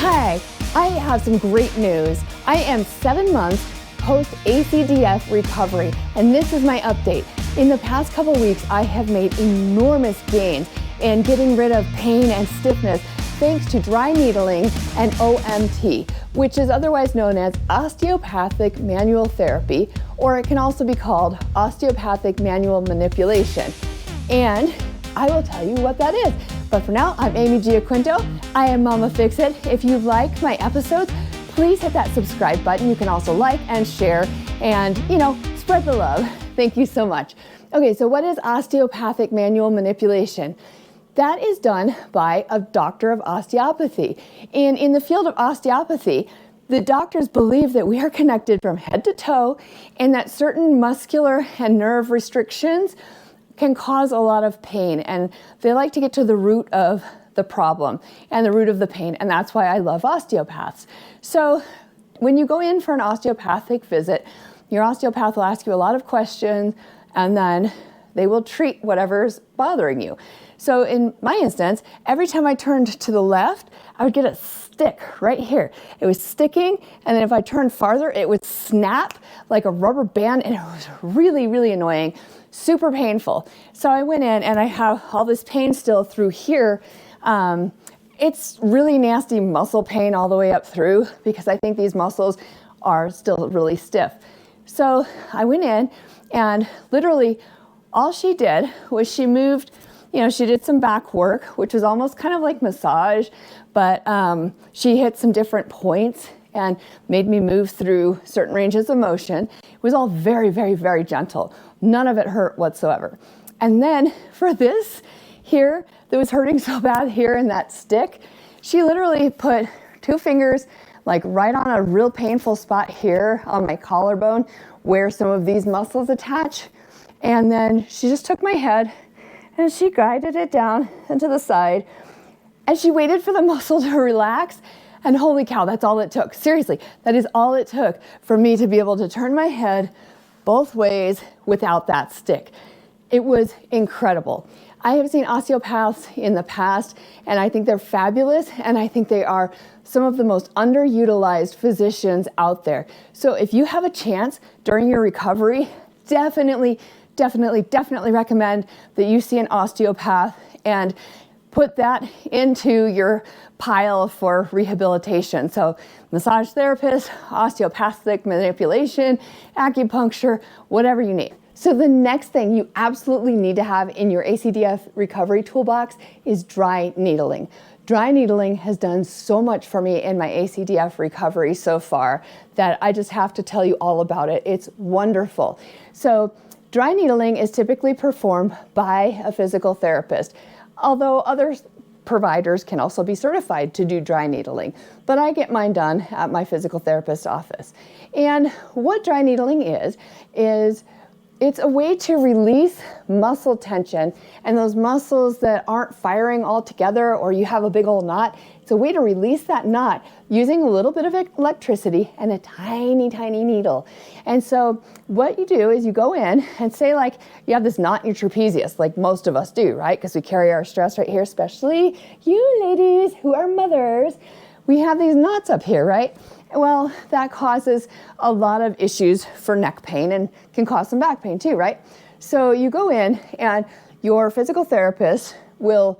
Hi, I have some great news. I am 7 months post ACDF recovery, and this is my update. In the past couple weeks, I have made enormous gains in getting rid of pain and stiffness thanks to dry needling and OMT, which is otherwise known as osteopathic manual therapy, or it can also be called osteopathic manual manipulation. And I will tell you what that is. But for now, I'm Amy Giaquinto. I am Mama Fix-It. If you like my episodes, please hit that subscribe button. You can also like and share and, spread the love. Thank you so much. Okay, so what is osteopathic manual manipulation? That is done by a doctor of osteopathy. And in the field of osteopathy, the doctors believe that we are connected from head to toe and that certain muscular and nerve restrictions can cause a lot of pain, and they like to get to the root of the problem and the root of the pain, and that's why I love osteopaths. So when you go in for an osteopathic visit, your osteopath will ask you a lot of questions, and then they will treat whatever's bothering you. So in my instance, every time I turned to the left, I would get a stick right here. It was sticking, and then if I turned farther, it would snap like a rubber band, and it was really, really annoying, super painful. So I went in, and I have all this pain still through here. It's really nasty muscle pain all the way up through because I think these muscles are still really stiff. So I went in, and literally all she did was she moved, she did some back work, which was almost kind of like massage, but she hit some different points and made me move through certain ranges of motion. It was all very, very, very gentle. None of it hurt whatsoever. And then for this here, that was hurting so bad here in that stick, she literally put 2 fingers like right on a real painful spot here on my collarbone where some of these muscles attach. And then she just took my head and she guided it down and to the side, and she waited for the muscle to relax. And holy cow, that's all it took. Seriously, that is all it took for me to be able to turn my head both ways without that stick. It was incredible. I have seen osteopaths in the past, and I think they're fabulous, and I think they are some of the most underutilized physicians out there. So if you have a chance during your recovery, definitely recommend that you see an osteopath and put that into your pile for rehabilitation. So massage therapist, osteopathic manipulation, acupuncture, whatever you need. So the next thing you absolutely need to have in your ACDF recovery toolbox is dry needling. Dry needling has done so much for me in my ACDF recovery so far that I just have to tell you all about it. It's wonderful. So dry needling is typically performed by a physical therapist, although other providers can also be certified to do dry needling, but I get mine done at my physical therapist office. And what dry needling is it's a way to release muscle tension, and those muscles that aren't firing all together or you have a big old knot, it's a way to release that knot using a little bit of electricity and a tiny, tiny needle. And so what you do is you go in and say like you have this knot in your trapezius, like most of us do, right? Because we carry our stress right here, especially you ladies who are mothers. We have these knots up here, right? Well, that causes a lot of issues for neck pain and can cause some back pain too, right? So you go in and your physical therapist will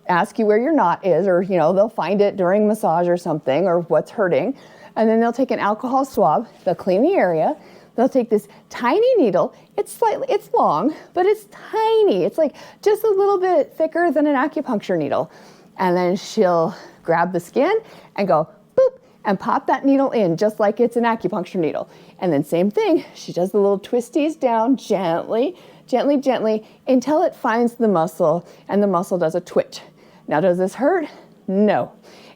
ask you where your knot is, or they'll find it during massage or something, or what's hurting, and then they'll take an alcohol swab, they'll clean the area, they'll take this tiny needle, it's long, but it's tiny, it's like just a little bit thicker than an acupuncture needle, and then she'll grab the skin and go boop, and pop that needle in just like it's an acupuncture needle. And then same thing, she does the little twisties down gently until it finds the muscle and the muscle does a twitch. Now, does this hurt? No,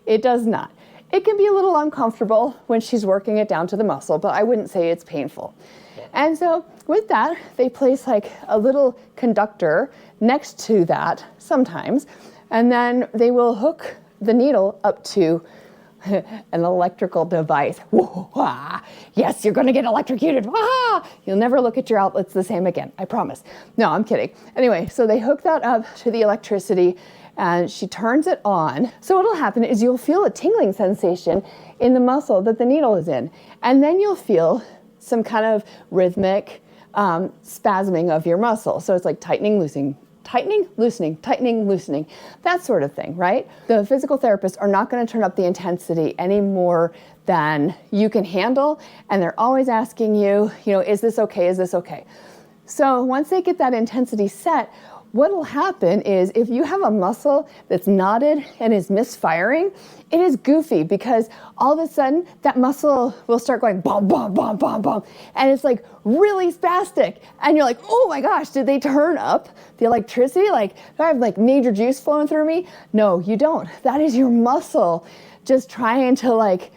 it does not. It can be a little uncomfortable when she's working it down to the muscle, but I wouldn't say it's painful. And so with that, they place like a little conductor next to that sometimes, and then they will hook the needle up to an electrical device. Yes, you're going to get electrocuted. You'll never look at your outlets the same again, I promise. No, I'm kidding. Anyway, so they hook that up to the electricity, and she turns it on. So what'll happen is you'll feel a tingling sensation in the muscle that the needle is in. And then you'll feel some kind of rhythmic spasming of your muscle. So it's like tightening, loosening, tightening, loosening, that sort of thing, right? The physical therapists are not going to turn up the intensity any more than you can handle. And they're always asking you, is this okay? Is this okay? So once they get that intensity set, what will happen is if you have a muscle that's knotted and is misfiring, it is goofy because all of a sudden that muscle will start going bum, bum, bum, bum, bum. And it's like really spastic. And you're like, oh my gosh, did they turn up the electricity? Like, do I have like major juice flowing through me? No, you don't. That is your muscle just trying to like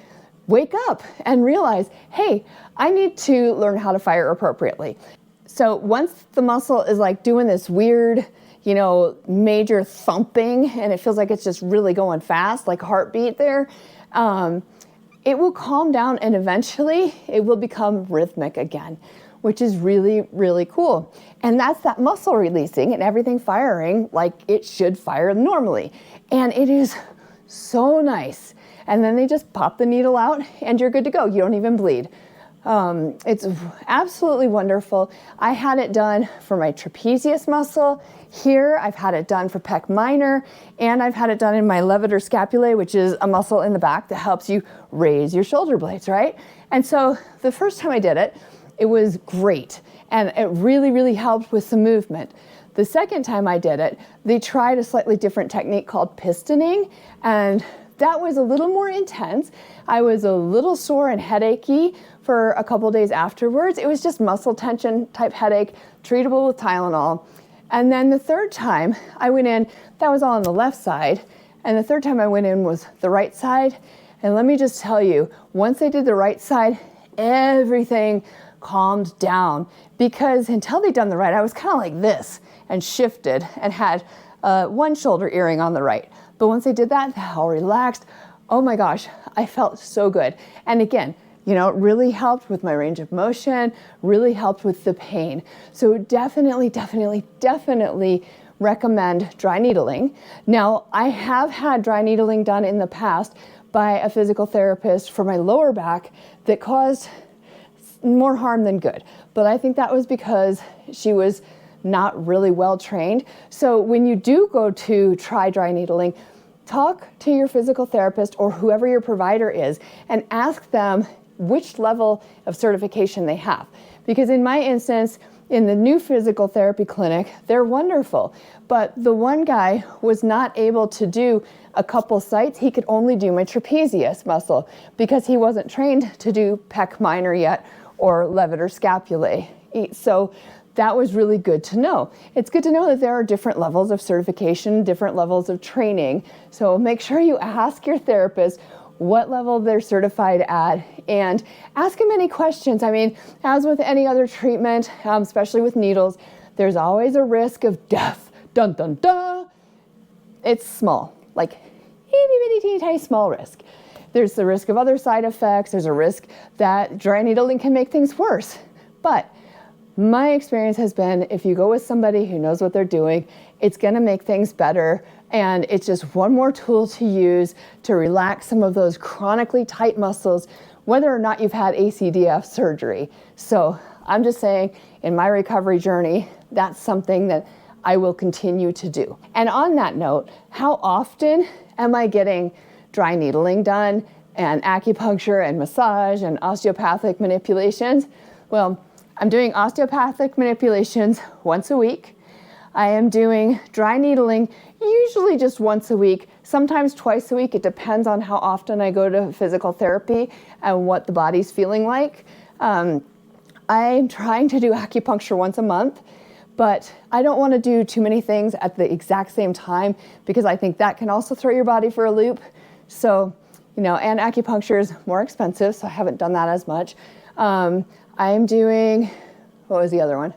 wake up and realize, hey, I need to learn how to fire appropriately. So once the muscle is like doing this weird, major thumping, and it feels like it's just really going fast, like a heartbeat there, it will calm down and eventually it will become rhythmic again, which is really, really cool. And that's that muscle releasing and everything firing like it should fire normally. And it is so nice. And then they just pop the needle out and you're good to go. You don't even bleed. It's absolutely wonderful. I had it done for my trapezius muscle here. I've had it done for pec minor, and I've had it done in my levator scapulae, which is a muscle in the back that helps you raise your shoulder blades, right? And so the first time I did it, it was great. And it really, really helped with some movement. The second time I did it, they tried a slightly different technique called pistoning, and that was a little more intense. I was a little sore and headachy for a couple days afterwards. It was just muscle tension type headache, treatable with Tylenol. And then the third time I went in, that was all on the left side. And the third time I went in was the right side. And let me just tell you, once I did the right side, everything calmed down. Because until they'd done the right, I was kind of like this and shifted and had one shoulder earring on the right. But once I did that, they all relaxed. Oh my gosh, I felt so good. And again, it really helped with my range of motion, really helped with the pain. So definitely, definitely, definitely recommend dry needling. Now, I have had dry needling done in the past by a physical therapist for my lower back that caused more harm than good. But I think that was because she was not really well trained. So when you do go to try dry needling, talk to your physical therapist or whoever your provider is and ask them which level of certification they have. Because in my instance, in the new physical therapy clinic, they're wonderful. But the one guy was not able to do a couple sites. He could only do my trapezius muscle because he wasn't trained to do pec minor yet or levator scapulae. So that was really good to know. It's good to know that there are different levels of certification, different levels of training. So make sure you ask your therapist what level they're certified at and ask them any questions. I mean, as with any other treatment, especially with needles, there's always a risk of death. Dun, dun, dun. It's small, like itty bitty teeny tiny small risk. There's the risk of other side effects. There's a risk that dry needling can make things worse. But my experience has been if you go with somebody who knows what they're doing, it's gonna make things better. And it's just one more tool to use to relax some of those chronically tight muscles, whether or not you've had ACDF surgery. So I'm just saying, in my recovery journey, that's something that I will continue to do. And on that note, how often am I getting dry needling done and acupuncture and massage and osteopathic manipulations? Well, I'm doing osteopathic manipulations once a week. I am doing dry needling usually just once a week, sometimes twice a week. It depends on how often I go to physical therapy and what the body's feeling like. I'm trying to do acupuncture once a month, but I don't want to do too many things at the exact same time because I think that can also throw your body for a loop. So, and acupuncture is more expensive, so I haven't done that as much. I am doing, what was the other one?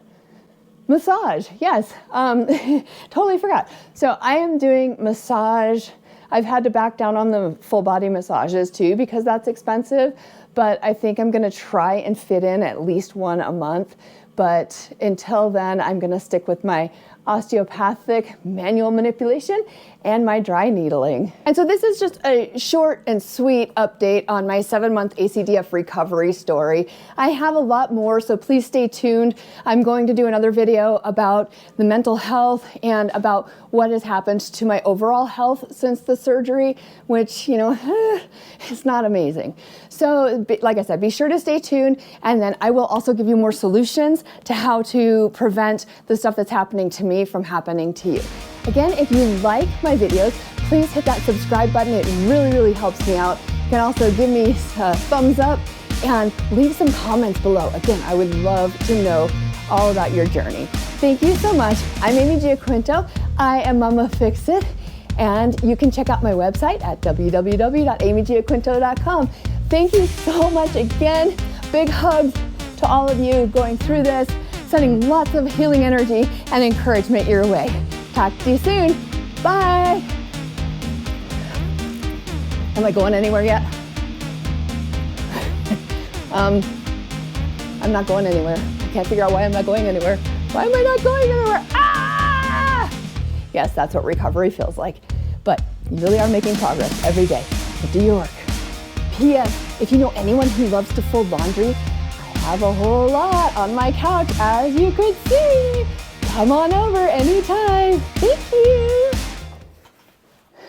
Massage, yes, totally forgot. So I am doing massage. I've had to back down on the full body massages too because that's expensive, but I think I'm gonna try and fit in at least one a month. But until then, I'm gonna stick with my osteopathic manual manipulation, and my dry needling. And so this is just a short and sweet update on my 7-month ACDF recovery story. I have a lot more, so please stay tuned. I'm going to do another video about the mental health and about what has happened to my overall health since the surgery, which, is not amazing. So like I said, be sure to stay tuned, and then I will also give you more solutions to how to prevent the stuff that's happening to me from happening to you. Again, if you like my videos, please hit that subscribe button. It really, really helps me out. You can also give me a thumbs up and leave some comments below. Again, I would love to know all about your journey. Thank you so much. I'm Amy Giaquinto. I am Mama Fix It, and you can check out my website at www.amygiaquinto.com. Thank you so much again. Big hugs to all of you going through this, sending lots of healing energy and encouragement your way. Talk to you soon. Bye. Am I going anywhere yet? I'm not going anywhere. I can't figure out why I'm not going anywhere. Why am I not going anywhere? Ah! Yes, that's what recovery feels like. But you really are making progress every day. So do your work. P.S. If you know anyone who loves to fold laundry, I have a whole lot on my couch, as you could see. Come on over anytime. Thank you.